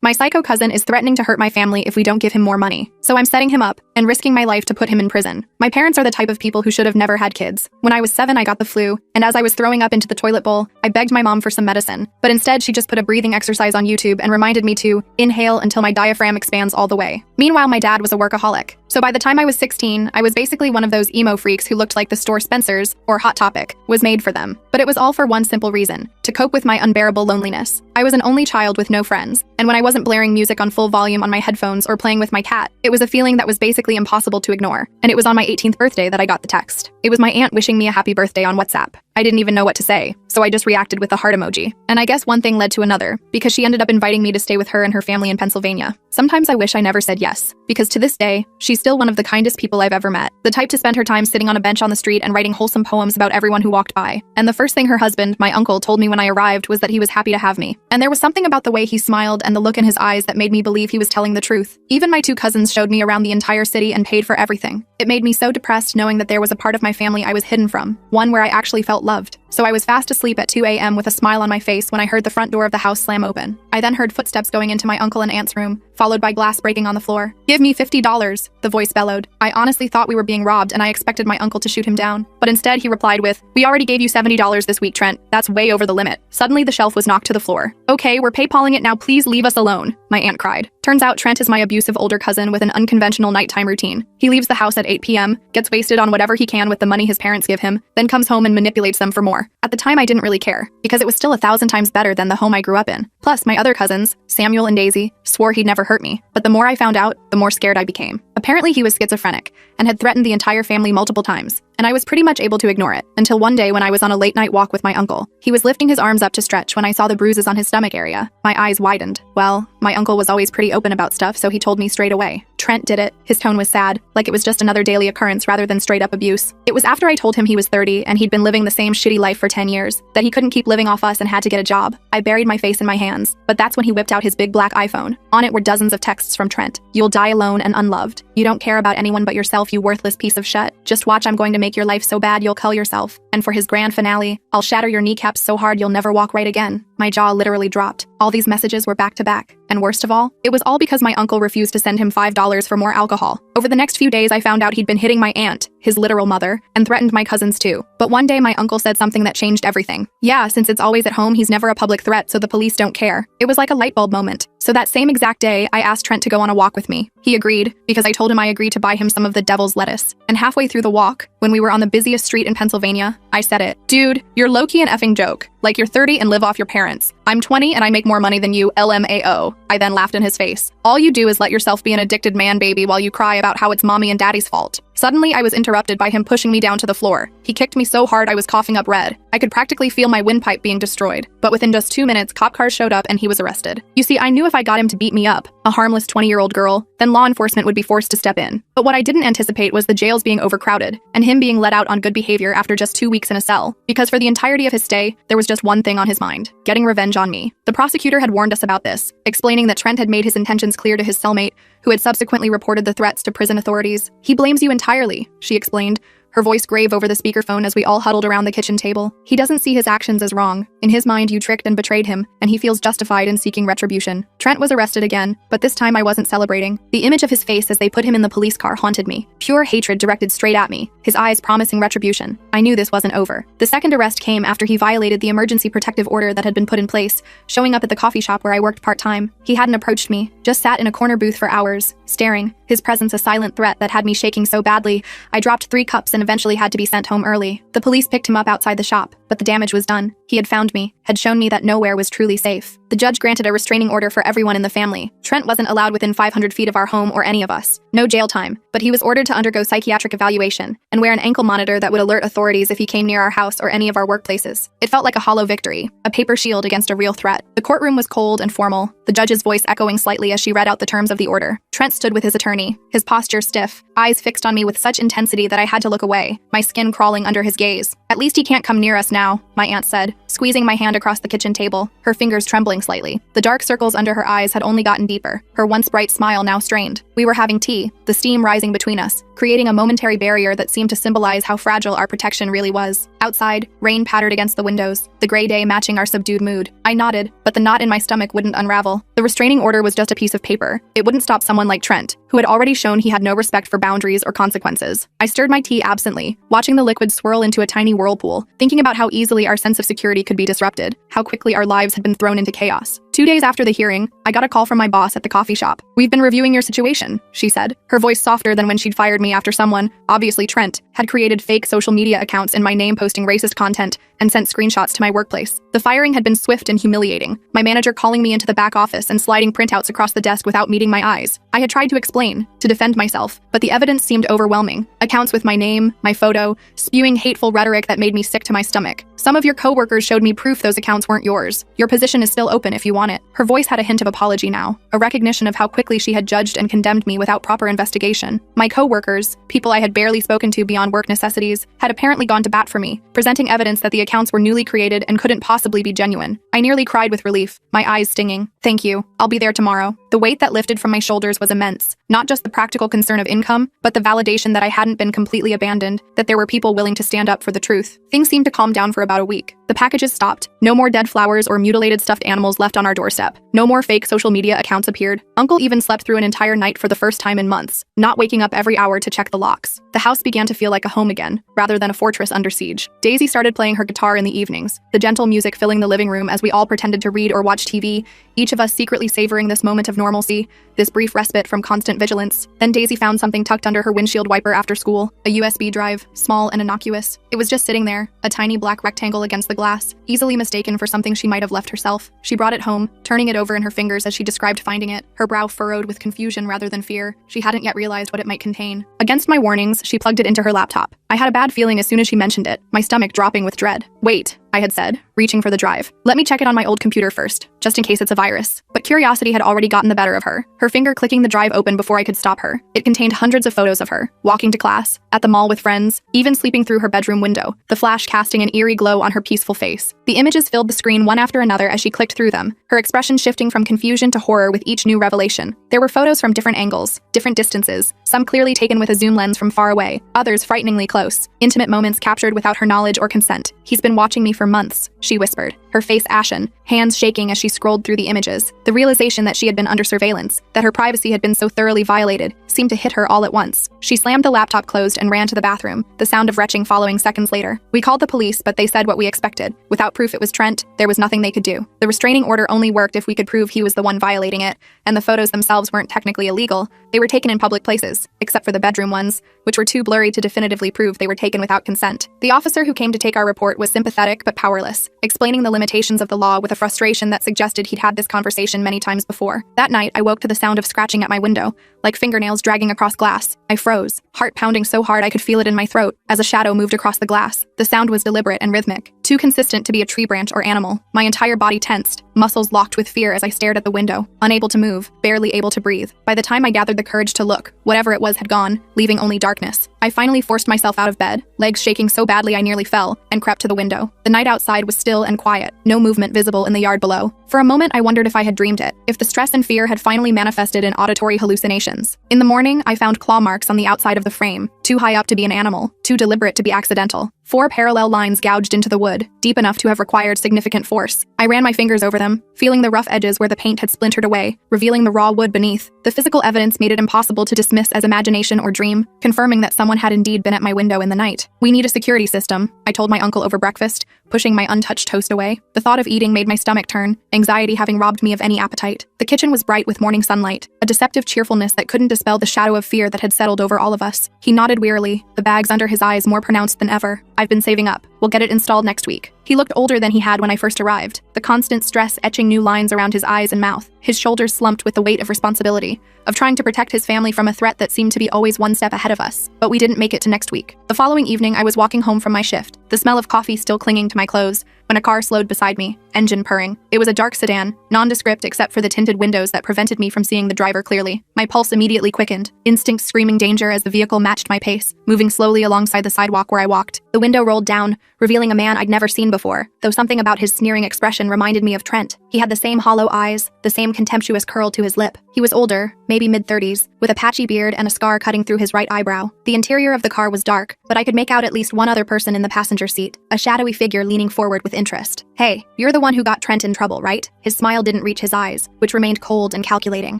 My psycho cousin is threatening to hurt my family if we don't give him more money. So I'm setting him up and risking my life to put him in prison. My parents are the type of people who should have never had kids. When I was 7, I got the flu, and as I was throwing up into the toilet bowl, I begged my mom for some medicine. But instead, she just put a breathing exercise on YouTube and reminded me to inhale until my diaphragm expands all the way. Meanwhile, my dad was a workaholic. So by the time I was 16, I was basically one of those emo freaks who looked like the store Spencer's, or Hot Topic, was made for them. But it was all for one simple reason: to cope with my unbearable loneliness. I was an only child with no friends, and when I wasn't blaring music on full volume on my headphones or playing with my cat, it was a feeling that was basically impossible to ignore. And it was on my 18th birthday that I got the text. It was my aunt wishing me a happy birthday on WhatsApp. I didn't even know what to say, so I just reacted with the heart emoji. And I guess one thing led to another, because she ended up inviting me to stay with her and her family in Pennsylvania. Sometimes I wish I never said yes, because to this day, she's still one of the kindest people I've ever met. The type to spend her time sitting on a bench on the street and writing wholesome poems about everyone who walked by. And the first thing her husband, my uncle, told me when I arrived was that he was happy to have me. And there was something about the way he smiled and the look in his eyes that made me believe he was telling the truth. Even my 2 cousins showed me around the entire city and paid for everything. It made me so depressed knowing that there was a part of my family I was hidden from, one where I actually felt loved. So I was fast asleep at 2 a.m. with a smile on my face when I heard the front door of the house slam open. I then heard footsteps going into my uncle and aunt's room, followed by glass breaking on the floor. "Give me $50, the voice bellowed. I honestly thought we were being robbed and I expected my uncle to shoot him down. But instead he replied with, "We already gave you $70 this week, Trent. That's way over the limit." Suddenly the shelf was knocked to the floor. "Okay, we're PayPaling it now, please leave us alone," my aunt cried. Turns out Trent is my abusive older cousin with an unconventional nighttime routine. He leaves the house at 8 p.m., gets wasted on whatever he can with the money his parents give him, then comes home and manipulates them for more. At the time I didn't really care, because it was still 1,000 times better than the home I grew up in. Plus, my other cousins, Samuel and Daisy, swore he'd never hurt me. But the more I found out, the more scared I became. Apparently he was schizophrenic, and had threatened the entire family multiple times. And I was pretty much able to ignore it, until one day when I was on a late-night walk with my uncle. He was lifting his arms up to stretch when I saw the bruises on his stomach area. My eyes widened. Well, my uncle was always pretty open about stuff, so he told me straight away. Trent did it. His tone was sad, like it was just another daily occurrence rather than straight-up abuse. It was after I told him he was 30 and he'd been living the same shitty life for 10 years, that he couldn't keep living off us and had to get a job. I buried my face in my hands, but that's when he whipped out his big black iPhone. On it were dozens of texts from Trent. "You'll die alone and unloved. You don't care about anyone but yourself, you worthless piece of shit. Just watch, I'm going to make your life so bad you'll kill yourself. And for his grand finale, I'll shatter your kneecaps so hard you'll never walk right again." My jaw literally dropped. All these messages were back to back. And worst of all, it was all because my uncle refused to send him $5 for more alcohol. Over the next few days, I found out he'd been hitting my aunt, his literal mother, and threatened my cousins too. But one day my uncle said something that changed everything. Yeah, since it's always at home, he's never a public threat, so the police don't care. It was like a light bulb moment. So that same exact day, I asked Trent to go on a walk with me. He agreed, because I told him I agreed to buy him some of the devil's lettuce. And halfway through the walk, when we were on the busiest street in Pennsylvania, I said it. "Dude, you're low-key an effing joke. Like you're 30 and live off your parents. I'm 20 and I make more money than you, LMAO. I then laughed in his face. "All you do is let yourself be an addicted man baby while you cry about how it's mommy and daddy's fault." Suddenly, I was interrupted by him pushing me down to the floor. He kicked me so hard I was coughing up red. I could practically feel my windpipe being destroyed. But within just 2 minutes, cop cars showed up and he was arrested. You see, I knew if I got him to beat me up, a harmless 20-year-old girl, then law enforcement would be forced to step in. But what I didn't anticipate was the jails being overcrowded, and him being let out on good behavior after just 2 weeks in a cell. Because for the entirety of his stay, there was just one thing on his mind: getting revenge on me. The prosecutor had warned us about this, explaining that Trent had made his intentions clear to his cellmate, who had subsequently reported the threats to prison authorities. "He blames you entirely," she explained, her voice grave over the speakerphone as we all huddled around the kitchen table. "He doesn't see his actions as wrong. In his mind, you tricked and betrayed him, and he feels justified in seeking retribution." Trent was arrested again, but this time I wasn't celebrating. The image of his face as they put him in the police car haunted me. Pure hatred directed straight at me, his eyes promising retribution. I knew this wasn't over. The second arrest came after he violated the emergency protective order that had been put in place, showing up at the coffee shop where I worked part-time. He hadn't approached me, just sat in a corner booth for hours, staring, his presence a silent threat that had me shaking so badly, I dropped 3 cups and eventually had to be sent home early. The police picked him up outside the shop, but the damage was done. He had found me, had shown me that nowhere was truly safe. The judge granted a restraining order for everyone in the family. Trent wasn't allowed within 500 feet of our home or any of us. No jail time, but he was ordered to undergo psychiatric evaluation and wear an ankle monitor that would alert authorities if he came near our house or any of our workplaces. It felt like a hollow victory, a paper shield against a real threat. The courtroom was cold and formal, the judge's voice echoing slightly as she read out the terms of the order. Trent stood with his attorney, his posture stiff, eyes fixed on me with such intensity that I had to look away, my skin crawling under his gaze. "At least he can't come near us now," my aunt said, squeezing my hand across the kitchen table, her fingers trembling slightly. The dark circles under her eyes had only gotten deeper, her once bright smile now strained. We were having tea, the steam rising between us, creating a momentary barrier that seemed to symbolize how fragile our protection really was. Outside, rain pattered against the windows, the gray day matching our subdued mood. I nodded, but the knot in my stomach wouldn't unravel. The restraining order was just a piece of paper. It wouldn't stop someone like Trent, who had already shown he had no respect for boundaries or consequences. I stirred my tea absently, watching the liquid swirl into a tiny whirlpool, thinking about how easily our sense of security could be disrupted, how quickly our lives had been thrown into chaos. 2 days after the hearing, I got a call from my boss at the coffee shop. "We've been reviewing your situation," she said, her voice softer than when she'd fired me after someone, obviously Trent, had created fake social media accounts in my name posting racist content and sent screenshots to my workplace. The firing had been swift and humiliating, my manager calling me into the back office and sliding printouts across the desk without meeting my eyes. I had tried to explain, to defend myself, but the evidence seemed overwhelming. Accounts with my name, my photo, spewing hateful rhetoric that made me sick to my stomach. "Some of your coworkers showed me proof those accounts weren't yours. Your position is still open if you want it." Her voice had a hint of apology now, a recognition of how quickly she had judged and condemned me without proper investigation. My coworkers, people I had barely spoken to beyond work necessities, had apparently gone to bat for me, presenting evidence that the accounts were newly created and couldn't possibly be genuine. I nearly cried with relief, my eyes stinging. "Thank you. I'll be there tomorrow." The weight that lifted from my shoulders was immense, not just the practical concern of income, but the validation that I hadn't been completely abandoned, that there were people willing to stand up for the truth. Things seemed to calm down for about a week. The packages stopped. No more dead flowers or mutilated stuffed animals left on our doorstep. No more fake social media accounts appeared. Uncle even slept through an entire night for the first time in months, not waking up every hour to check the locks. The house began to feel like a home again, rather than a fortress under siege. Daisy started playing her guitar in the evenings, the gentle music filling the living room as we all pretended to read or watch TV, each of us secretly savoring this moment of normalcy, this brief respite from constant vigilance. Then Daisy found something tucked under her windshield wiper after school, a USB drive, small and innocuous. It was just sitting there, a tiny black rectangle against the glass, easily mistaken for something she might have left herself. She brought it home, turning it over in her fingers as she described finding it, her brow furrowed with confusion rather than fear. She hadn't yet realized what it might contain. Against my warnings, she plugged it into her laptop. I had a bad feeling as soon as she mentioned it, my stomach dropping with dread. "Wait," I had said, reaching for the drive. "Let me check it on my old computer first, just in case it's a virus." But curiosity had already gotten the better of her, her finger clicking the drive open before I could stop her. It contained hundreds of photos of her, walking to class, at the mall with friends, even sleeping through her bedroom window, the flash casting an eerie glow on her peaceful face. The images filled the screen one after another as she clicked through them, her expression shifting from confusion to horror with each new revelation. There were photos from different angles, different distances, some clearly taken with a zoom lens from far away, others frighteningly close, intimate moments captured without her knowledge or consent. "He's been watching me for months," she whispered, her face ashen, hands shaking as she scrolled through the images. The realization that she had been under surveillance, that her privacy had been so thoroughly violated, seemed to hit her all at once. She slammed the laptop closed and ran to the bathroom, the sound of retching following seconds later. We called the police, but they said what we expected. Without proof it was Trent, there was nothing they could do. The restraining order only worked if we could prove he was the one violating it, and the photos themselves weren't technically illegal. They were taken in public places, except for the bedroom ones, which were too blurry to definitively prove they were taken without consent. The officer who came to take our report was sympathetic but powerless, explaining the limitations of the law with a frustration that suggested he'd had this conversation many times before. That night, I woke to the sound of scratching at my window, like fingernails dragging across glass. I froze, heart pounding so hard I could feel it in my throat, as a shadow moved across the glass. The sound was deliberate and rhythmic, too consistent to be a tree branch or animal. My entire body tensed, muscles locked with fear as I stared at the window, unable to move, barely able to breathe. By the time I gathered the courage to look, whatever it was had gone, leaving only darkness. I finally forced myself out of bed, legs shaking so badly I nearly fell, and crept to the window. The night outside was still and quiet, no movement visible in the yard below. For a moment I wondered if I had dreamed it, if the stress and fear had finally manifested in auditory hallucinations. In the morning, I found claw marks on the outside of the frame, too high up to be an animal, too deliberate to be accidental. 4 parallel lines gouged into the wood, deep enough to have required significant force. I ran my fingers over them, feeling the rough edges where the paint had splintered away, revealing the raw wood beneath. The physical evidence made it impossible to dismiss as imagination or dream, confirming that someone had indeed been at my window in the night. "We need a security system," I told my uncle over breakfast, pushing my untouched toast away. The thought of eating made my stomach turn, anxiety having robbed me of any appetite. The kitchen was bright with morning sunlight, a deceptive cheerfulness that couldn't dispel the shadow of fear that had settled over all of us. He nodded wearily, the bags under his eyes more pronounced than ever. "I've been saving up. We'll get it installed next week." He looked older than he had when I first arrived, the constant stress etching new lines around his eyes and mouth. His shoulders slumped with the weight of responsibility, of trying to protect his family from a threat that seemed to be always one step ahead of us. But we didn't make it to next week. The following evening, I was walking home from my shift, the smell of coffee still clinging to my clothes, when a car slowed beside me, engine purring. It was a dark sedan, nondescript except for the tinted windows that prevented me from seeing the driver clearly. My pulse immediately quickened, instinct screaming danger as the vehicle matched my pace, moving slowly alongside the sidewalk where I walked. The window rolled down, revealing a man I'd never seen before, though something about his sneering expression reminded me of Trent. He had the same hollow eyes, the same contemptuous curl to his lip. He was older, maybe mid-30s, with a patchy beard and a scar cutting through his right eyebrow. The interior of the car was dark, but I could make out at least one other person in the passenger seat, a shadowy figure leaning forward with interest. "Hey, you're the one who got Trent in trouble, right?" His smile didn't reach his eyes, which remained cold and calculating.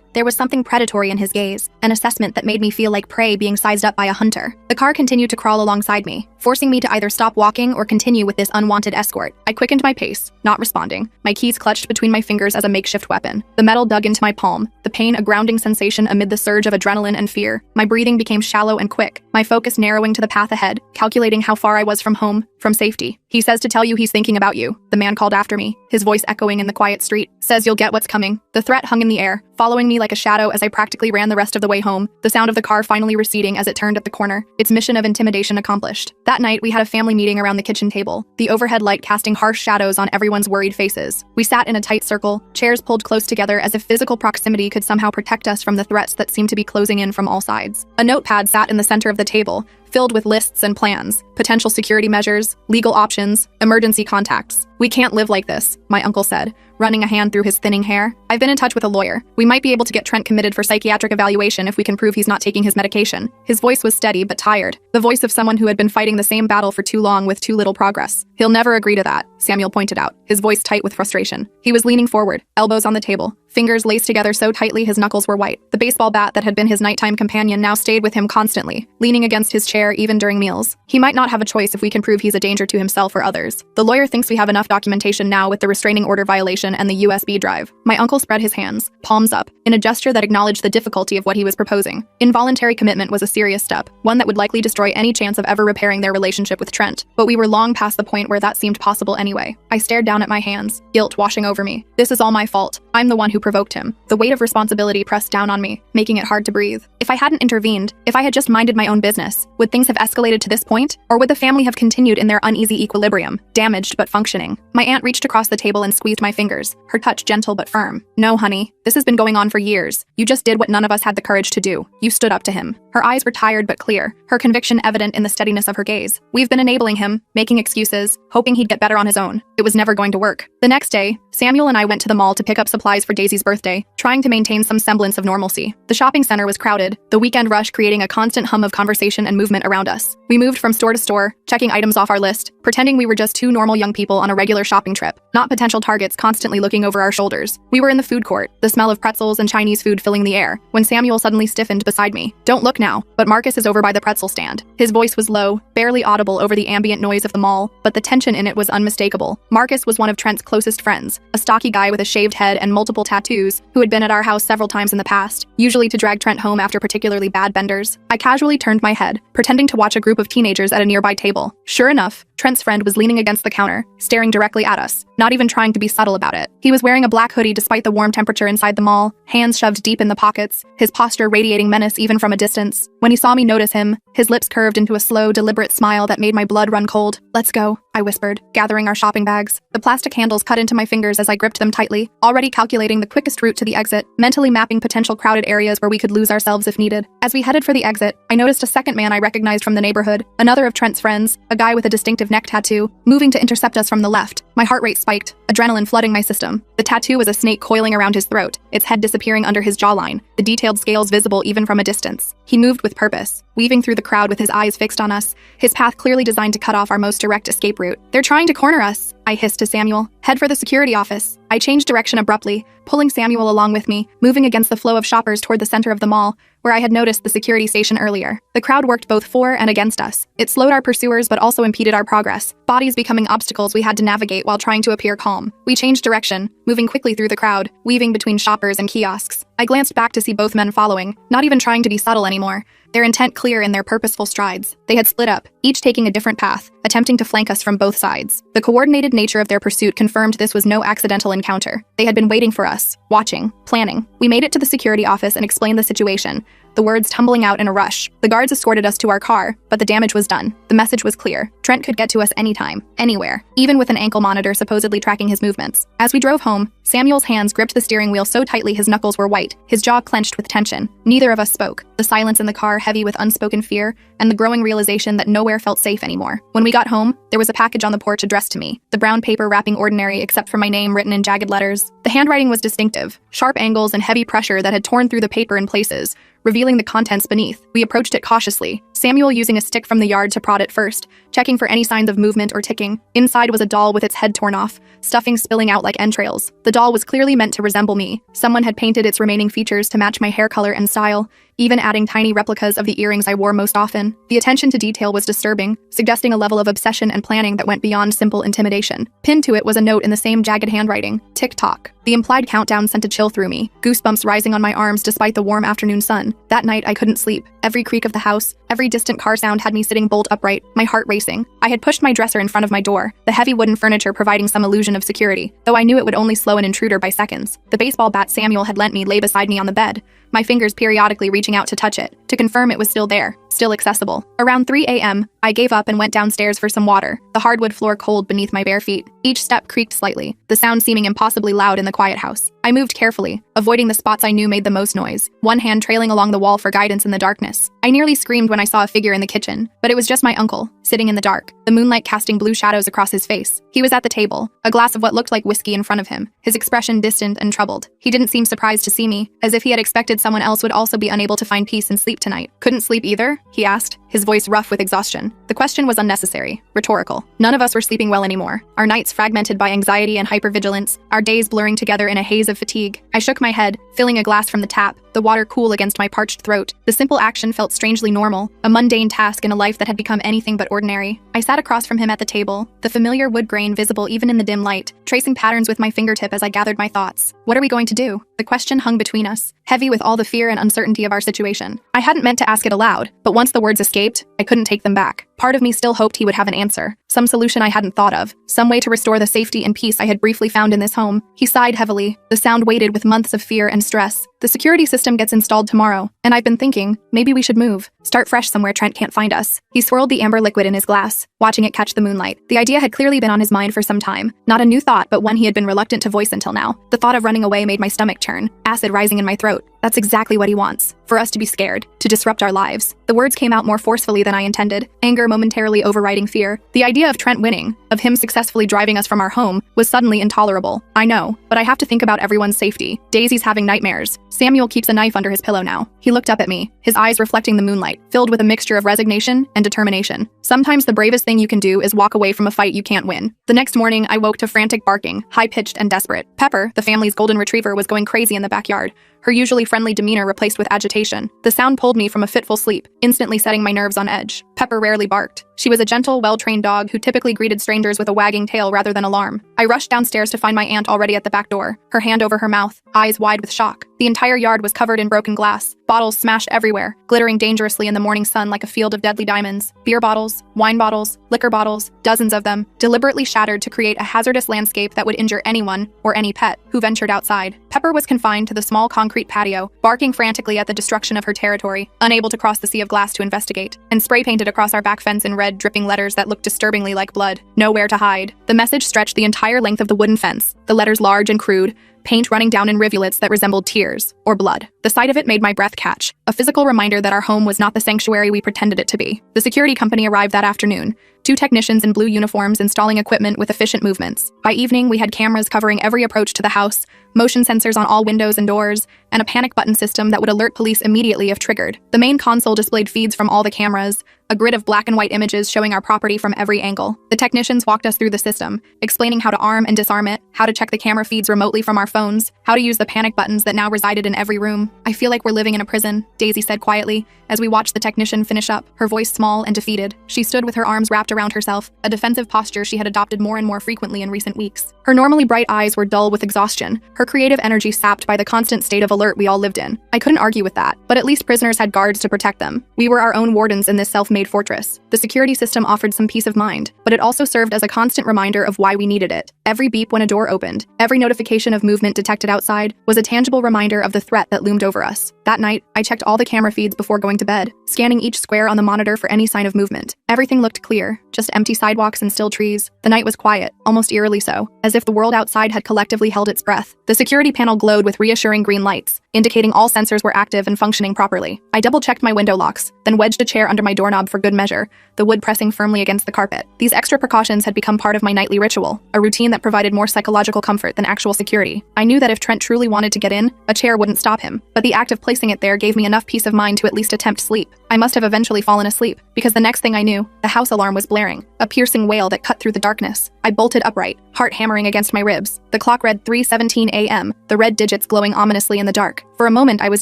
There was something predatory in his gaze, an assessment that made me feel like prey being sized up by a hunter. The car continued to crawl alongside me, forcing me to either stop walking or continue with this unwanted escort. I quickened my pace, not responding, my keys clutched between my fingers as a makeshift weapon. The metal dug into my palm, the pain a grounding sensation amid the surge of adrenaline and fear. My breathing became shallow and quick, my focus narrowing to the path ahead, calculating how far I was from home, from safety. "He says to tell you he's thinking about you," the man called after me, his voice echoing in the quiet street. "Says you'll get what's coming." The threat hung in the air, following me like a shadow as I practically ran the rest of the way home, the sound of the car finally receding as it turned at the corner, its mission of intimidation accomplished. That night, we had a family meeting around the kitchen table, the overhead light casting harsh shadows on everyone's worried faces. We sat in a tight circle, chairs pulled close together as if physical proximity could somehow protect us from the threats that seemed to be closing in from all sides. A notepad sat in the center of the table, filled with lists and plans, potential security measures, legal options, emergency contacts. "We can't live like this," my uncle said, running a hand through his thinning hair. "I've been in touch with a lawyer. We might be able to get Trent committed for psychiatric evaluation if we can prove he's not taking his medication." His voice was steady but tired, the voice of someone who had been fighting the same battle for too long with too little progress. "He'll never agree to that," Samuel pointed out, his voice tight with frustration. He was leaning forward, elbows on the table, fingers laced together so tightly his knuckles were white. The baseball bat that had been his nighttime companion now stayed with him constantly, leaning against his chair even during meals. "He might not have a choice if we can prove he's a danger to himself or others. The lawyer thinks we have enough documentation now with the restraining order violation and the USB drive." My uncle spread his hands, palms up, in a gesture that acknowledged the difficulty of what he was proposing. Involuntary commitment was a serious step, one that would likely destroy any chance of ever repairing their relationship with Trent, but we were long past the point where that seemed possible anyway. I stared down at my hands, guilt washing over me. This is all my fault. I'm the one who provoked him. The weight of responsibility pressed down on me, making it hard to breathe. If I hadn't intervened, if I had just minded my own business, would things have escalated to this point? Or would the family have continued in their uneasy equilibrium, damaged but functioning? My aunt reached across the table and squeezed my fingers, her touch gentle but firm. "No, honey, this has been going on for years. You just did what none of us had the courage to do. You stood up to him." Her eyes were tired but clear, her conviction evident in the steadiness of her gaze. "We've been enabling him, making excuses, hoping he'd get better on his own. It was never going to work." The next day, Samuel and I went to the mall to pick up supplies for Daisy's birthday, trying to maintain some semblance of normalcy. The shopping center was crowded, the weekend rush creating a constant hum of conversation and movement around us. We moved from store to store, checking items off our list, pretending we were just two normal young people on a regular shopping trip, not potential targets constantly looking over our shoulders. We were in the food court, the smell of pretzels and Chinese food filling the air, when Samuel suddenly stiffened beside me. "Don't look now, but Marcus is over by the pretzel stand." His voice was low, barely audible over the ambient noise of the mall, but the tension in it was unmistakable. Marcus was one of Trent's closest friends, a stocky guy with a shaved head and multiple tattoos, who had been at our house several times in the past, usually to drag Trent home after particularly bad benders. I casually turned my head, pretending to watch a group of teenagers at a nearby table. Sure enough, Trent's friend was leaning against the counter, staring directly at us, not even trying to be subtle about it. He was wearing a black hoodie despite the warm temperature inside the mall, hands shoved deep in the pockets, his posture radiating menace even from a distance. When he saw me notice him, his lips curved into a slow, deliberate smile that made my blood run cold. "Let's go," I whispered, gathering our shopping bags. The plastic handles cut into my fingers as I gripped them tightly, already calculating the quickest route to the exit, mentally mapping potential crowded areas where we could lose ourselves if needed. As we headed for the exit, I noticed a second man I recognized from the neighborhood, another of Trent's friends, a guy with a distinctive neck tattoo, moving to intercept us from the left. My heart rate spiked, adrenaline flooding my system. The tattoo was a snake coiling around his throat, its head disappearing under his jawline, the detailed scales visible even from a distance. He moved with purpose, weaving through the crowd with his eyes fixed on us, his path clearly designed to cut off our most direct escape route. "They're trying to corner us," I hissed to Samuel. "Head for the security office." I changed direction abruptly, pulling Samuel along with me, moving against the flow of shoppers toward the center of the mall, where I had noticed the security station earlier. The crowd worked both for and against us. It slowed our pursuers but also impeded our progress, bodies becoming obstacles we had to navigate while trying to appear calm. We changed direction, moving quickly through the crowd, weaving between shoppers and kiosks. I glanced back to see both men following, not even trying to be subtle anymore, their intent clear in their purposeful strides. They had split up, each taking a different path, attempting to flank us from both sides. The coordinated nature of their pursuit confirmed this was no accidental encounter. They had been waiting for us, watching, planning. We made it to the security office and explained the situation, the words tumbling out in a rush. The guards escorted us to our car, but the damage was done. The message was clear. Trent could get to us anytime, anywhere, even with an ankle monitor supposedly tracking his movements. As we drove home, Samuel's hands gripped the steering wheel so tightly his knuckles were white, his jaw clenched with tension. Neither of us spoke, the silence in the car heavy with unspoken fear and the growing realization that nowhere felt safe anymore. When we got home, there was a package on the porch addressed to me, the brown paper wrapping ordinary except for my name written in jagged letters. The handwriting was distinctive, sharp angles and heavy pressure that had torn through the paper in places, revealing the contents beneath. We approached it cautiously, Samuel using a stick from the yard to prod it first, checking for any signs of movement or ticking. Inside was a doll with its head torn off, stuffing spilling out like entrails. The doll was clearly meant to resemble me. Someone had painted its remaining features to match my hair color and style, even adding tiny replicas of the earrings I wore most often. The attention to detail was disturbing, suggesting a level of obsession and planning that went beyond simple intimidation. Pinned to it was a note in the same jagged handwriting, "Tick-tock." The implied countdown sent a chill through me, goosebumps rising on my arms despite the warm afternoon sun. That night, I couldn't sleep. Every creak of the house, every distant car sound had me sitting bolt upright, my heart racing. I had pushed my dresser in front of my door, the heavy wooden furniture providing some illusion of security, though I knew it would only slow an intruder by seconds. The baseball bat Samuel had lent me lay beside me on the bed, my fingers periodically reaching out to touch it, to confirm it was still there, still accessible. Around 3 a.m., I gave up and went downstairs for some water, the hardwood floor cold beneath my bare feet. Each step creaked slightly, the sound seeming impossibly loud in the quiet house. I moved carefully, avoiding the spots I knew made the most noise, one hand trailing along the wall for guidance in the darkness. I nearly screamed when I saw a figure in the kitchen, but it was just my uncle, sitting in the dark, the moonlight casting blue shadows across his face. He was at the table, a glass of what looked like whiskey in front of him, his expression distant and troubled. He didn't seem surprised to see me, as if he had expected someone else would also be unable to find peace and sleep tonight. "Couldn't sleep either?" he asked, his voice rough with exhaustion. The question was unnecessary, rhetorical. None of us were sleeping well anymore, our nights fragmented by anxiety and hypervigilance, our days blurring together in a haze of fatigue. I shook my head, filling a glass from the tap, the water cool against my parched throat. The simple action felt strangely normal, a mundane task in a life that had become anything but ordinary. I sat across from him at the table, the familiar wood grain visible even in the dim light, tracing patterns with my fingertip as I gathered my thoughts. What are we going to do? The question hung between us, heavy with all the fear and uncertainty of our situation. I hadn't meant to ask it aloud, but once the words escaped, I couldn't take them back. Part of me still hoped he would have an answer, some solution I hadn't thought of, some way to restore the safety and peace I had briefly found in this home. He sighed heavily, the sound weighted with months of fear and stress. "The security system gets installed tomorrow, and I've been thinking, maybe we should move. Start fresh somewhere Trent can't find us." He swirled the amber liquid in his glass, watching it catch the moonlight. The idea had clearly been on his mind for some time. Not a new thought, but one he had been reluctant to voice until now. The thought of running away made my stomach churn, acid rising in my throat. That's exactly what he wants. For us to be scared, to disrupt our lives. The words came out more forcefully than I intended, anger momentarily overriding fear. The idea of Trent winning, of him successfully driving us from our home, was suddenly intolerable. I know, but I have to think about everyone's safety. Daisy's having nightmares. Samuel keeps a knife under his pillow now. He looked up at me, his eyes reflecting the moonlight, filled with a mixture of resignation and determination. Sometimes the bravest thing you can do is walk away from a fight you can't win. The next morning, I woke to frantic barking, high-pitched and desperate. Pepper, the family's golden retriever, was going crazy in the backyard, her usually friendly demeanor replaced with agitation. The sound pulled me from a fitful sleep, instantly setting my nerves on edge. Pepper rarely barked. She was a gentle, well-trained dog who typically greeted strangers with a wagging tail rather than alarm. I rushed downstairs to find my aunt already at the back door, her hand over her mouth, eyes wide with shock. The entire yard was covered in broken glass, bottles smashed everywhere, glittering dangerously in the morning sun like a field of deadly diamonds. Beer bottles, wine bottles, liquor bottles, dozens of them, deliberately shattered to create a hazardous landscape that would injure anyone, or any pet, who ventured outside. Pepper was confined to the small concrete patio, barking frantically at the destruction of her territory, unable to cross the sea of glass to investigate, and spray-painted across our back fence in red, dripping letters that looked disturbingly like blood. Nowhere to hide. The message stretched the entire length of the wooden fence, the letters large and crude, paint running down in rivulets that resembled tears, or blood. The sight of it made my breath catch, a physical reminder that our home was not the sanctuary we pretended it to be. The security company arrived that afternoon, 2 technicians in blue uniforms installing equipment with efficient movements. By evening, we had cameras covering every approach to the house, motion sensors on all windows and doors, and a panic button system that would alert police immediately if triggered. The main console displayed feeds from all the cameras, a grid of black and white images showing our property from every angle. The technicians walked us through the system, explaining how to arm and disarm it, how to check the camera feeds remotely from our phones, how to use the panic buttons that now resided in every room. "I feel like we're living in a prison," Daisy said quietly, as we watched the technician finish up, her voice small and defeated. She stood with her arms wrapped around herself, a defensive posture she had adopted more and more frequently in recent weeks. Her normally bright eyes were dull with exhaustion, her creative energy sapped by the constant state of alert we all lived in. I couldn't argue with that, but at least prisoners had guards to protect them. We were our own wardens in this self-made fortress. The security system offered some peace of mind, but it also served as a constant reminder of why we needed it. Every beep when a door opened, every notification of movement detected outside, was a tangible reminder of the threat that loomed over us. That night, I checked all the camera feeds before going to bed, scanning each square on the monitor for any sign of movement. Everything looked clear, just empty sidewalks and still trees. The night was quiet, almost eerily so, as if the world outside had collectively held its breath. The security panel glowed with reassuring green lights, indicating all sensors were active and functioning properly. I double-checked my window locks, then wedged a chair under my doorknob for good measure, the wood pressing firmly against the carpet. These extra precautions had become part of my nightly ritual, a routine that provided more psychological comfort than actual security. I knew that if Trent truly wanted to get in, a chair wouldn't stop him, but the act of placing it there gave me enough peace of mind to at least attempt sleep. I must have eventually fallen asleep, because the next thing I knew, the house alarm was blaring, a piercing wail that cut through the darkness. I bolted upright, heart hammering against my ribs. The clock read 3:17 a.m., the red digits glowing ominously in the dark. For a moment, I was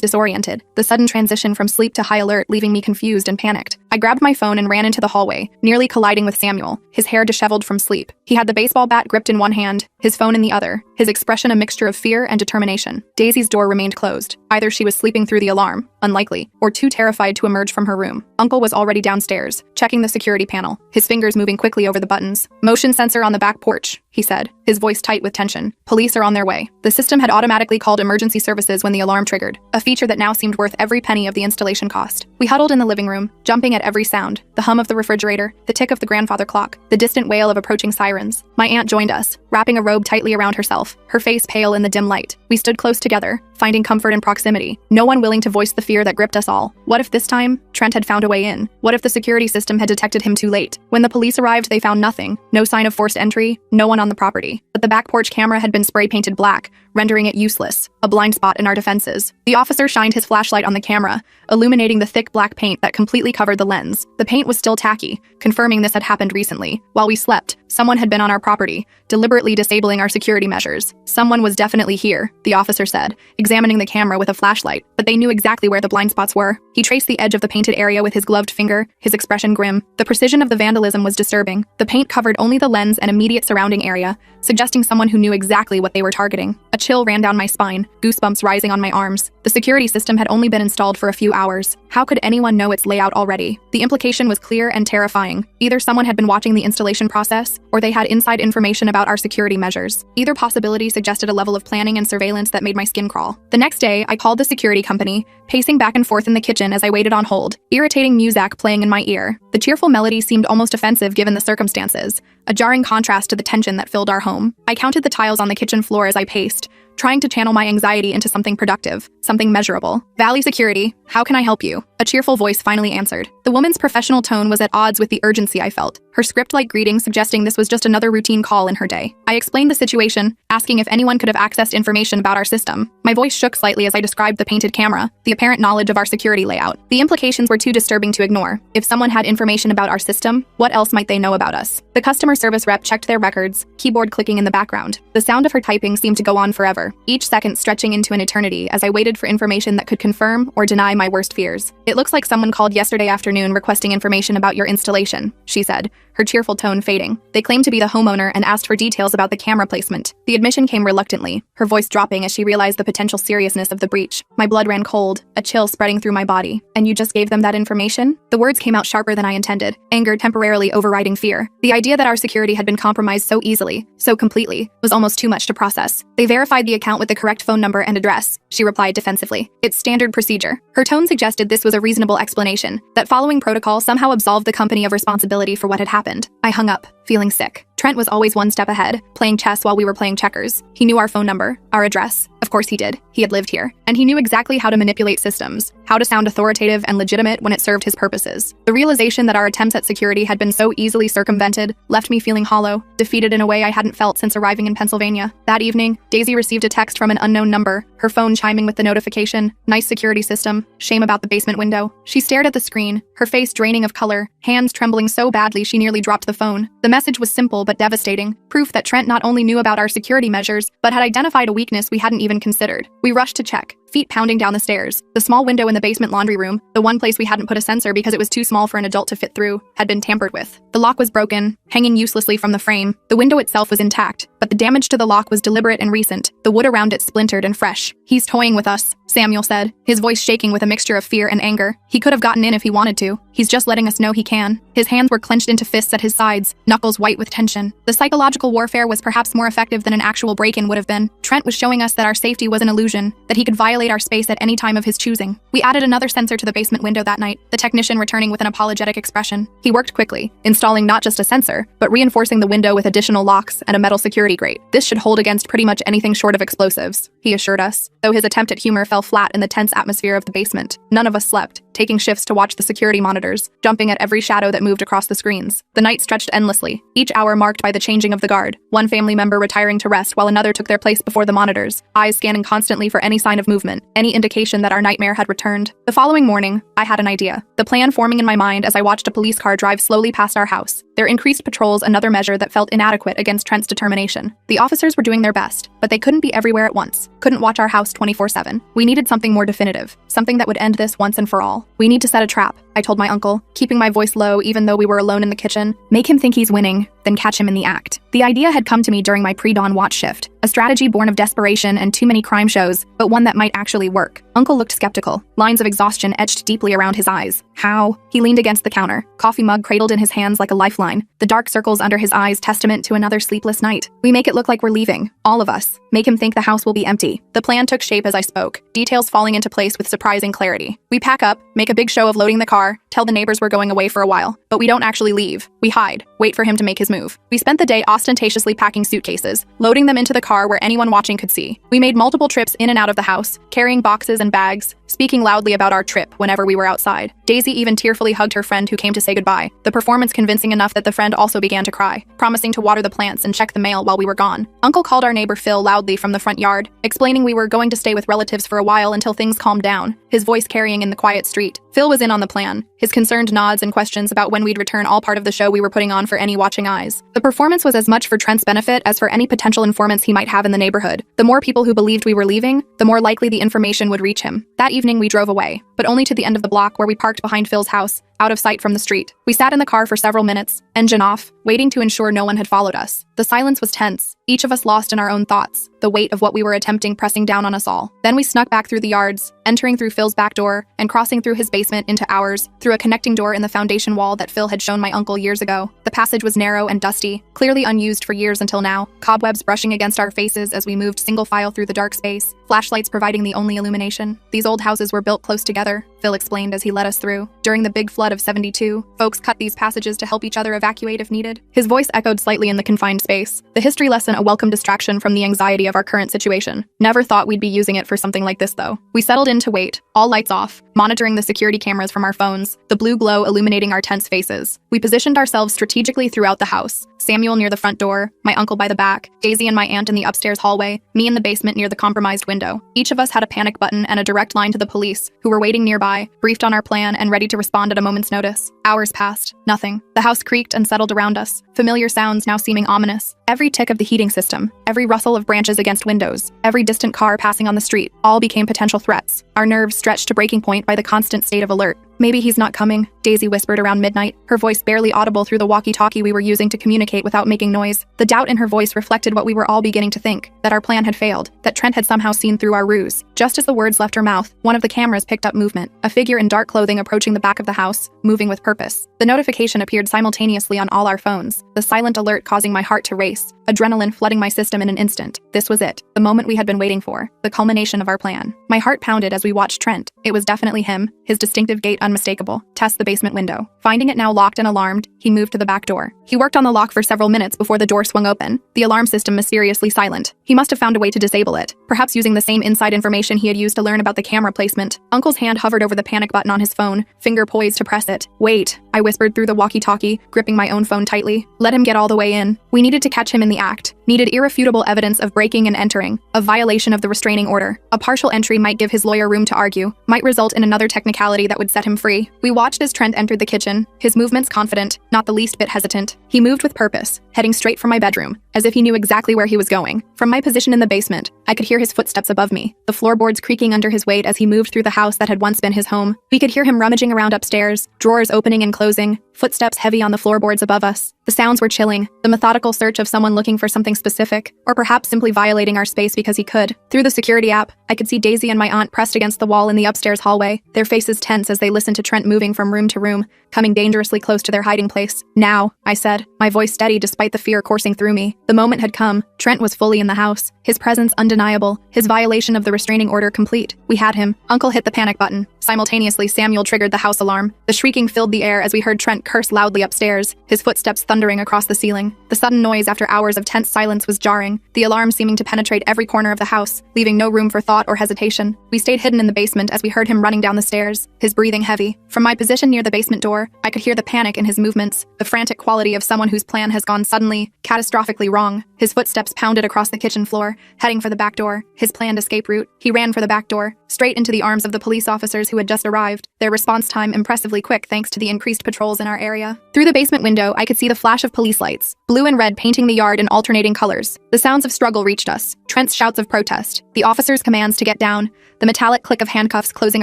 disoriented, the sudden transition from sleep to high alert leaving me confused and panicked. I grabbed my phone and ran into the hallway, nearly colliding with Samuel, his hair disheveled from sleep. He had the baseball bat gripped in one hand, his phone in the other, his expression a mixture of fear and determination. Daisy's door remained closed. Either she was sleeping through the alarm, unlikely, or too terrified to emerge from her room. Uncle was already downstairs, checking the security panel, his fingers moving quickly over the buttons. "Motion sensor on the back porch," he said, his voice tight with tension. "Police are on their way." The system had automatically called emergency services when the alarm triggered, a feature that now seemed worth every penny of the installation cost. We huddled in the living room, jumping at every sound, the hum of the refrigerator, the tick of the grandfather clock, the distant wail of approaching sirens. My aunt joined us, wrapping a robe tightly around herself, her face pale in the dim light. We stood close together, finding comfort in proximity, no one willing to voice the fear that gripped us all. What if this time, Trent had found a way in? What if the security system had detected him too late? When the police arrived, they found nothing. No sign of forced entry, no one on the property. But the back porch camera had been spray-painted black, rendering it useless, a blind spot in our defenses. The officer shined his flashlight on the camera, illuminating the thick black paint that completely covered the lens. The paint was still tacky, confirming this had happened recently. While we slept, someone had been on our property, deliberately disabling our security measures. Someone was definitely here, the officer said, examining the camera with a flashlight, but they knew exactly where the blind spots were. He traced the edge of the painted area with his gloved finger, his expression grim. The precision of the vandalism was disturbing. The paint covered only the lens and immediate surrounding area, suggesting someone who knew exactly what they were targeting. A chill ran down my spine, goosebumps rising on my arms. The security system had only been installed for a few hours. How could anyone know its layout already? The implication was clear and terrifying. Either someone had been watching the installation process, or they had inside information about our security measures. Either possibility suggested a level of planning and surveillance that made my skin crawl. The next day, I called the security company, pacing back and forth in the kitchen as I waited on hold, irritating music playing in my ear. The cheerful melody seemed almost offensive given the circumstances, a jarring contrast to the tension that filled our home. I counted the tiles on the kitchen floor as I paced, trying to channel my anxiety into something productive, something measurable. "Valley Security, how can I help you?" A cheerful voice finally answered. The woman's professional tone was at odds with the urgency I felt, her script-like greeting suggesting this was just another routine call in her day. I explained the situation, asking if anyone could have accessed information about our system. My voice shook slightly as I described the painted camera, the apparent knowledge of our security layout. The implications were too disturbing to ignore. If someone had information about our system, what else might they know about us? The customer service rep checked their records, keyboard clicking in the background. The sound of her typing seemed to go on forever, each second stretching into an eternity as I waited for information that could confirm or deny my worst fears. "It looks like someone called yesterday afternoon requesting information about your installation," she said, her cheerful tone fading. "They claimed to be the homeowner and asked for details about the camera placement." The admission came reluctantly, her voice dropping as she realized the potential seriousness of the breach. My blood ran cold, a chill spreading through my body. "And you just gave them that information?" The words came out sharper than I intended, anger temporarily overriding fear. The idea that our security had been compromised so easily, so completely, was almost too much to process. "They verified the account with the correct phone number and address," she replied defensively. "It's standard procedure." Her tone suggested this was a reasonable explanation, that following protocol somehow absolved the company of responsibility for what had happened. I hung up, feeling sick. Trent was always one step ahead, playing chess while we were playing checkers. He knew our phone number, our address. Of course he did. He had lived here. And he knew exactly how to manipulate systems, how to sound authoritative and legitimate when it served his purposes. The realization that our attempts at security had been so easily circumvented left me feeling hollow, defeated in a way I hadn't felt since arriving in Pennsylvania. That evening, Daisy received a text from an unknown number, her phone chiming with the notification, "Nice security system, shame about the basement window." She stared at the screen, her face draining of color, hands trembling so badly she nearly dropped the phone. The message was simple but devastating, proof that Trent not only knew about our security measures, but had identified a weakness we hadn't even considered. We rushed to check, feet pounding down the stairs. The small window in the basement laundry room, the one place we hadn't put a sensor because it was too small for an adult to fit through, had been tampered with. The lock was broken, hanging uselessly from the frame. The window itself was intact, but the damage to the lock was deliberate and recent. The wood around it splintered and fresh. "He's toying with us," Samuel said, his voice shaking with a mixture of fear and anger. "He could have gotten in if he wanted to. He's just letting us know he can." His hands were clenched into fists at his sides, knuckles white with tension. The psychological warfare was perhaps more effective than an actual break-in would have been. Trent was showing us that our safety was an illusion, that he could violate our space at any time of his choosing. We added another sensor to the basement window that night, the technician returning with an apologetic expression. He worked quickly, installing not just a sensor, but reinforcing the window with additional locks and a metal security grate. "This should hold against pretty much anything short of explosives," he assured us, though his attempt at humor fell flat in the tense atmosphere of the basement. None of us slept, taking shifts to watch the security monitors, jumping at every shadow that moved across the screens. The night stretched endlessly, each hour marked by the changing of the guard, one family member retiring to rest while another took their place before the monitors, eyes scanning constantly for any sign of movement, any indication that our nightmare had returned. The following morning, I had an idea, the plan forming in my mind as I watched a police car drive slowly past our house. Their increased patrols another measure that felt inadequate against Trent's determination. The officers were doing their best, but they couldn't be everywhere at once, couldn't watch our house 24/7. We needed something more definitive, something that would end this once and for all. "We need to set a trap," I told my uncle, keeping my voice low even though we were alone in the kitchen. "Make him think he's winning, then catch him in the act." The idea had come to me during my pre-dawn watch shift, a strategy born of desperation and too many crime shows, but one that might actually work. Uncle looked skeptical, lines of exhaustion etched deeply around his eyes. "How?" He leaned against the counter, coffee mug cradled in his hands like a lifeline, the dark circles under his eyes testament to another sleepless night. "We make it look like we're leaving, all of us. Make him think the house will be empty." The plan took shape as I spoke, details falling into place with surprising clarity. "We pack up, make a big show of loading the car, tell the neighbors we're going away for a while, but we don't actually leave. We hide, wait for him to make his move." We spent the day ostentatiously packing suitcases, loading them into the car where anyone watching could see. We made multiple trips in and out of the house, carrying boxes and bags, speaking loudly about our trip whenever we were outside. Daisy even tearfully hugged her friend who came to say goodbye, the performance convincing enough that the friend also began to cry, promising to water the plants and check the mail while we were gone. Uncle called our neighbor Phil loudly from the front yard, explaining we were going to stay with relatives for a while until things calmed down, his voice carrying in the quiet street. Phil was in on the plan, his concerned nods and questions about when we'd return all part of the show we were putting on for any watching eyes. The performance was as much for Trent's benefit as for any potential informants he might have in the neighborhood. The more people who believed we were leaving, the more likely the information would reach him. That evening we drove away, but only to the end of the block where we parked behind Phil's house, out of sight from the street. We sat in the car for several minutes, engine off, waiting to ensure no one had followed us. The silence was tense, each of us lost in our own thoughts, the weight of what we were attempting pressing down on us all. Then we snuck back through the yards, entering through Phil's back door and crossing through his basement into ours, through a connecting door in the foundation wall that Phil had shown my uncle years ago. The passage was narrow and dusty, clearly unused for years until now, cobwebs brushing against our faces as we moved single file through the dark space, flashlights providing the only illumination. "These old houses were built close together," Phil explained as he led us through. "During the big flood of '72, folks cut these passages to help each other evacuate if needed." His voice echoed slightly in the confined space, the history lesson a welcome distraction from the anxiety of our current situation. Never thought we'd be using it for something like this though. We settled in to wait, all lights off, monitoring the security cameras from our phones, the blue glow illuminating our tense faces. We positioned ourselves strategically throughout the house, Samuel near the front door, my uncle by the back, Daisy and my aunt in the upstairs hallway, me in the basement near the compromised window. Each of us had a panic button and a direct line to the police, who were waiting nearby, briefed on our plan and ready to respond at a moment's notice. Hours passed. Nothing. The house creaked and settled around us, familiar sounds now seeming ominous. Every tick of the heating system, every rustle of branches against windows, every distant car passing on the street, all became potential threats. Our nerves stretched to breaking point by the constant state of alert. "Maybe he's not coming," Daisy whispered around midnight, her voice barely audible through the walkie-talkie we were using to communicate without making noise. The doubt in her voice reflected what we were all beginning to think, that our plan had failed, that Trent had somehow seen through our ruse. Just as the words left her mouth, one of the cameras picked up movement, a figure in dark clothing approaching the back of the house, moving with purpose. The notification appeared simultaneously on all our phones, the silent alert causing my heart to race, adrenaline flooding my system in an instant. This was it, the moment we had been waiting for, the culmination of our plan. My heart pounded as we watched Trent. It was definitely him, his distinctive gait unmistakable. Test the basement window. Finding it now locked and alarmed, he moved to the back door. He worked on the lock for several minutes before the door swung open, the alarm system mysteriously silent. He must have found a way to disable it, perhaps using the same inside information he had used to learn about the camera placement. Uncle's hand hovered over the panic button on his phone, finger poised to press it. "Wait," I whispered through the walkie-talkie, gripping my own phone tightly. "Let him get all the way in." We needed to catch him in the act, needed irrefutable evidence of breaking and entering, of violation of the restraining order. A partial entry might give his lawyer room to argue, might result in another technicality that would set him free. We watched as Trent entered the kitchen, his movements confident, not the least bit hesitant. He moved with purpose, heading straight for my bedroom, as if he knew exactly where he was going. From my position in the basement, I could hear his footsteps above me, the floorboards creaking under his weight as he moved through the house that had once been his home. We could hear him rummaging around upstairs, drawers opening and closing, footsteps heavy on the floorboards above us. The sounds were chilling, the methodical search of someone looking for something specific, or perhaps simply violating our space because he could. Through the security app, I could see Daisy and my aunt pressed against the wall in the upstairs hallway, their faces tense as they listened to Trent moving from room to room, coming dangerously close to their hiding place. "Now," I said, my voice steady despite the fear coursing through me. The moment had come. Trent was fully in the house, his presence undeniable, his violation of the restraining order complete. We had him. Uncle hit the panic button. Simultaneously, Samuel triggered the house alarm. The shrieking filled the air as we heard Trent curse loudly upstairs, his footsteps thundering across the ceiling. The sudden noise after hours of tense silence was jarring, the alarm seeming to penetrate every corner of the house, leaving no room for thought or hesitation. We stayed hidden in the basement as we heard him running down the stairs, his breathing heavy. From my position near the basement door, I could hear the panic in his movements, the frantic quality of someone whose plan has gone suddenly, catastrophically wrong. His footsteps pounded across the kitchen floor, heading for the back door, his planned escape route. He ran for the back door, straight into the arms of the police officers who had just arrived, their response time impressively quick thanks to the increased patrols in our area. Through the basement window, I could see the flash of police lights, blue and red painting the yard in alternating colors. The sounds of struggle reached us, Trent's shouts of protest, the officers' commands to get down, the metallic click of handcuffs closing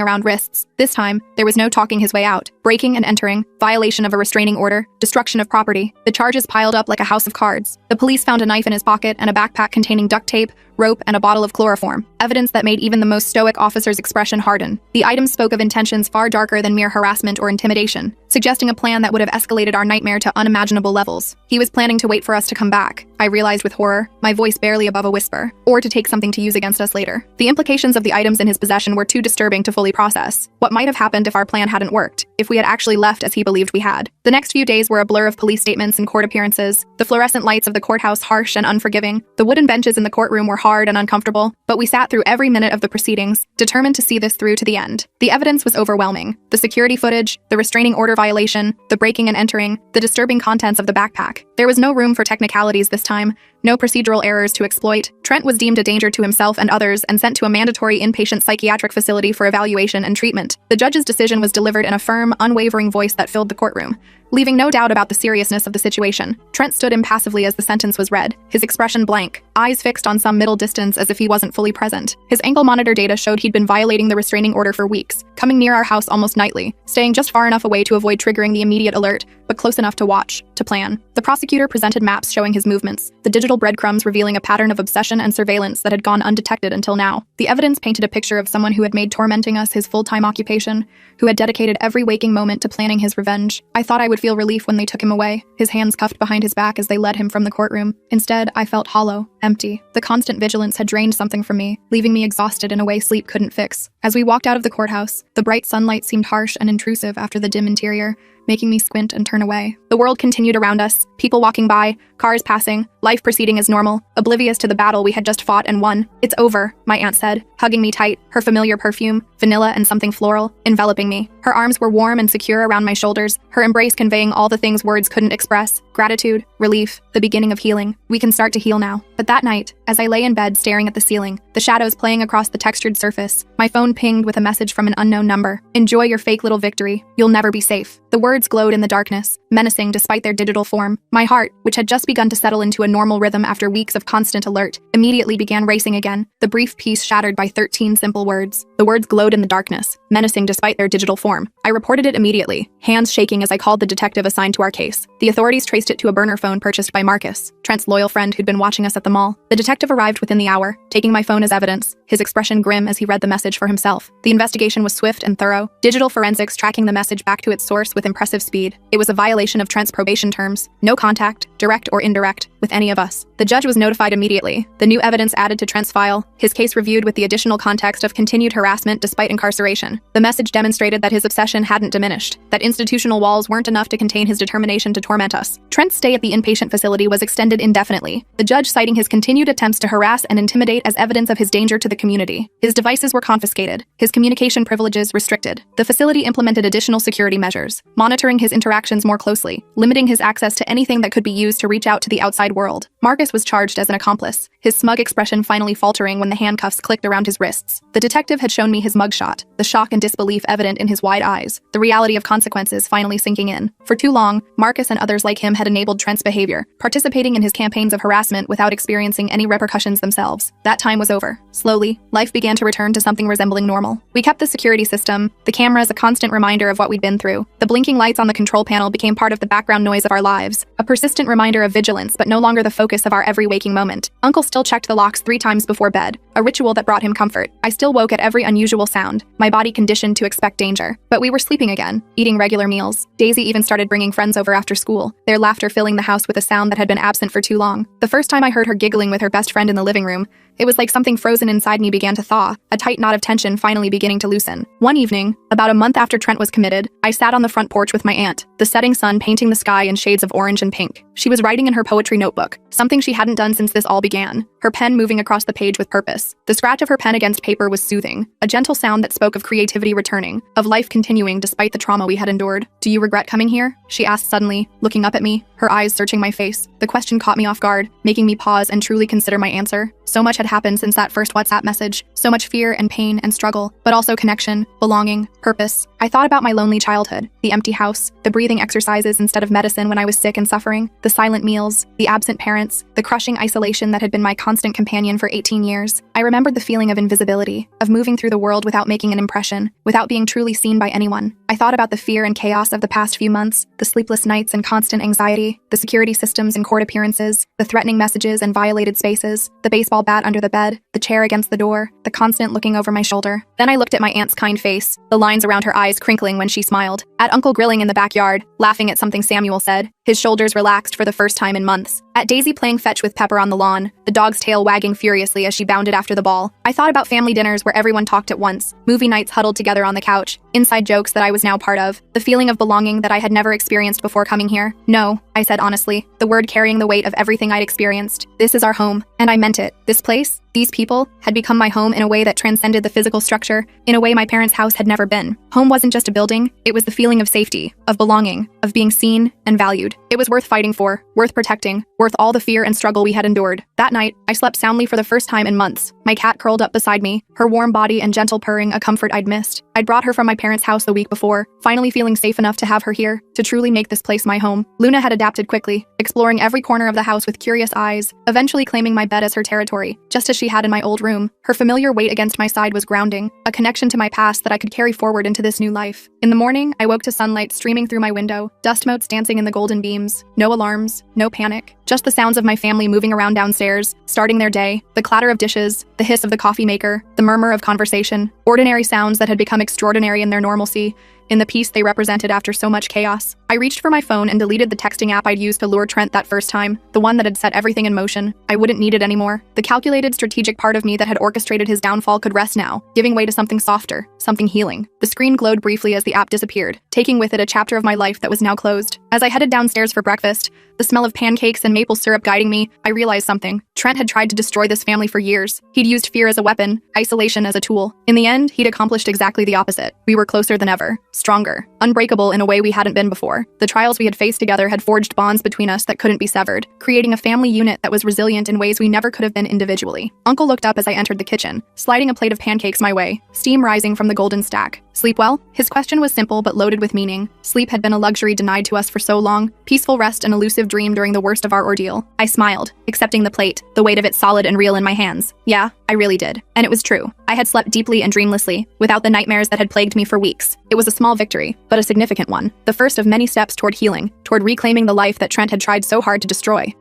around wrists. This time, there was no talking his way out. Breaking and entering, violation of a restraining order, destruction of property. The charges piled up like a house of cards. The police found a knife in his pocket and a backpack containing duct tape, rope, and a bottle of chloroform, evidence that made even the most stoic officer's expression harden. The items spoke of intentions far darker than mere harassment or intimidation, suggesting a plan that would have escalated our nightmare to unimaginable levels. He was planning to wait for us to come back, I realized with horror, my voice barely above a whisper, or to take something to use against us later. The implications of the items in his possession were too disturbing to fully process. What might have happened if our plan hadn't worked, if we had actually left as he believed we had? The next few days were a blur of police statements and court appearances, the fluorescent lights of the courthouse harsh and unforgiving. The wooden benches in the courtroom were hard and uncomfortable, but we sat through every minute of the proceedings, determined to see this through to the end. The evidence was overwhelming. The security footage, the restraining order violation, the breaking and entering, the disturbing contents of the backpack. There was no room for technicalities this time, no procedural errors to exploit. Trent was deemed a danger to himself and others and sent to a mandatory inpatient psychiatric facility for evaluation and treatment. The judge's decision was delivered in a firm, unwavering voice that filled the courtroom, leaving no doubt about the seriousness of the situation. Trent stood impassively as the sentence was read, his expression blank, eyes fixed on some middle distance as if he wasn't fully present. His ankle monitor data showed he'd been violating the restraining order for weeks, coming near our house almost nightly, staying just far enough away to avoid triggering the immediate alert, but close enough to watch, to plan. The prosecutor presented maps showing his movements, the digital breadcrumbs revealing a pattern of obsession and surveillance that had gone undetected until now. The evidence painted a picture of someone who had made tormenting us his full-time occupation, who had dedicated every waking moment to planning his revenge. I thought I would feel relief when they took him away, his hands cuffed behind his back as they led him from the courtroom. Instead, I felt hollow, empty. The constant vigilance had drained something from me, leaving me exhausted in a way sleep couldn't fix. As we walked out of the courthouse, the bright sunlight seemed harsh and intrusive after the dim interior, making me squint and turn away. The world continued around us, people walking by, cars passing, life proceeding as normal, oblivious to the battle we had just fought and won. "It's over," my aunt said, hugging me tight, her familiar perfume, vanilla and something floral, enveloping me. Her arms were warm and secure around my shoulders, her embrace conveying all the things words couldn't express: gratitude, relief, the beginning of healing. We can start to heal now. But that night, as I lay in bed staring at the ceiling, the shadows playing across the textured surface, my phone pinged with a message from an unknown number. "Enjoy your fake little victory. You'll never be safe." The words glowed in the darkness, menacing despite their digital form. My heart, which had just begun to settle into a normal rhythm after weeks of constant alert, immediately began racing again, the brief peace shattered by 13 simple words. The words glowed in the darkness, menacing despite their digital form. I reported it immediately, hands shaking as I called the detective assigned to our case. The authorities traced it to a burner phone purchased by Marcus, Trent's loyal friend who'd been watching us at the mall. The detective arrived within the hour, taking my phone as evidence, his expression grim as he read the message for himself. The investigation was swift and thorough, digital forensics tracking the message back to its source with impressive speed. It was a violation of Trent's probation terms, no contact, direct or indirect, with any of us. The judge was notified immediately, the new evidence added to Trent's file, his case reviewed with the additional context of continued harassment despite incarceration. The message demonstrated that his obsession hadn't diminished, that institutional walls weren't enough to contain his determination to torment us. Trent's stay at the inpatient facility was extended indefinitely, the judge citing his continued attempts to harass and intimidate as evidence of his danger to the community. His devices were confiscated, his communication privileges restricted. The facility implemented additional security measures, monitoring his interactions more closely, limiting his access to anything that could be used to reach out to the outside world. Marcus was charged as an accomplice, his smug expression finally faltering when the handcuffs clicked around his wrists. The detective had shown me his mugshot, the shock and disbelief evident in his wide eyes, the reality of consequences finally sinking in. For too long, Marcus and others like him had enabled Trent's behavior, participating in his campaigns of harassment without experiencing any repercussions themselves. That time was over. Slowly, life began to return to something resembling normal. We kept the security system, the cameras a constant reminder of what we'd been through. The blinking lights on the control panel became part of the background noise of our lives, a persistent reminder of vigilance but no longer the focus of our every waking moment. Uncle still checked the locks 3 times before bed, a ritual that brought him comfort. I still woke at every unusual sound, my body conditioned to expect danger. But we were sleeping again, eating regular meals. Daisy even started bringing friends over after school, their laughter filling the house with a sound that had been absent for too long. The first time I heard her giggling with her best friend in the living room, it was like something frozen inside me began to thaw, a tight knot of tension finally beginning to loosen. One evening, about a month after Trent was committed, I sat on the front porch with my aunt, the setting sun painting the sky in shades of orange and pink. She was writing in her poetry notebook, something she hadn't done since this all began, her pen moving across the page with purpose. The scratch of her pen against paper was soothing, a gentle sound that spoke of creativity returning, of life continuing despite the trauma we had endured. "Do you regret coming here?" she asked suddenly, looking up at me, her eyes searching my face. The question caught me off guard, making me pause and truly consider my answer. So much had happened since that first WhatsApp message, so much fear and pain and struggle, but also connection, belonging, purpose. I thought about my lonely childhood, the empty house, the breathing exercises instead of medicine when I was sick and suffering, the silent meals, the absent parents, the crushing isolation that had been my constant companion for 18 years. I remembered the feeling of invisibility, of moving through the world without making an impression, without being truly seen by anyone. I thought about the fear and chaos of the past few months, the sleepless nights and constant anxiety, the security systems and court appearances, the threatening messages and violated spaces, the baseball bat under the bed, the chair against the door, the constant looking over my shoulder. Then I looked at my aunt's kind face, the lines around her eyes crinkling when she smiled, at Uncle grilling in the backyard, laughing at something Samuel said, his shoulders relaxed for the first time in months, at Daisy playing fetch with Pepper on the lawn, the dog's tail wagging furiously as she bounded after the ball. I thought about family dinners where everyone talked at once, movie nights huddled together on the couch, inside jokes that I was now part of, the feeling of belonging that I had never experienced before coming here. "No," I said honestly, the word carrying the weight of everything I'd experienced. "This is our home." And I meant it. This place, these people, had become my home in a way that transcended the physical structure, in a way my parents' house had never been. Home wasn't just a building, it was the feeling of safety, of belonging, of being seen and valued. It was worth fighting for, worth protecting, worth all the fear and struggle we had endured. That night, I slept soundly for the first time in months, my cat curled up beside me, her warm body and gentle purring a comfort I'd missed. I'd brought her from my parents' house the week before, finally feeling safe enough to have her here, to truly make this place my home. Luna had adapted quickly, exploring every corner of the house with curious eyes, eventually claiming my bed as her territory, just as she had in my old room. Her familiar weight against my side was grounding, a connection to my past that I could carry forward into this new life. In the morning, I woke to sunlight streaming through my window, dust motes dancing in the golden beams, no alarms, no panic, just the sounds of my family moving around downstairs, starting their day, the clatter of dishes, the hiss of the coffee maker, the murmur of conversation, ordinary sounds that had become extraordinary in their normalcy, in the peace they represented after so much chaos. I reached for my phone and deleted the texting app I'd used to lure Trent that first time, the one that had set everything in motion. I wouldn't need it anymore. The calculated, strategic part of me that had orchestrated his downfall could rest now, giving way to something softer, something healing. The screen glowed briefly as the app disappeared, taking with it a chapter of my life that was now closed. As I headed downstairs for breakfast, the smell of pancakes and maple syrup guiding me, I realized something. Trent had tried to destroy this family for years. He'd used fear as a weapon, isolation as a tool. In the end, he'd accomplished exactly the opposite. We were closer than ever, stronger, unbreakable in a way we hadn't been before. The trials we had faced together had forged bonds between us that couldn't be severed, creating a family unit that was resilient in ways we never could have been individually. Uncle looked up as I entered the kitchen, sliding a plate of pancakes my way, steam rising from the golden stack. "Sleep well?" His question was simple but loaded with meaning. Sleep had been a luxury denied to us for so long, peaceful rest an elusive dream during the worst of our ordeal. I smiled, accepting the plate, the weight of it solid and real in my hands. Yeah, I really did. And it was true. I had slept deeply and dreamlessly, without the nightmares that had plagued me for weeks. It was a small victory, but a significant one. The first of many steps toward healing, toward reclaiming the life that Trent had tried so hard to destroy.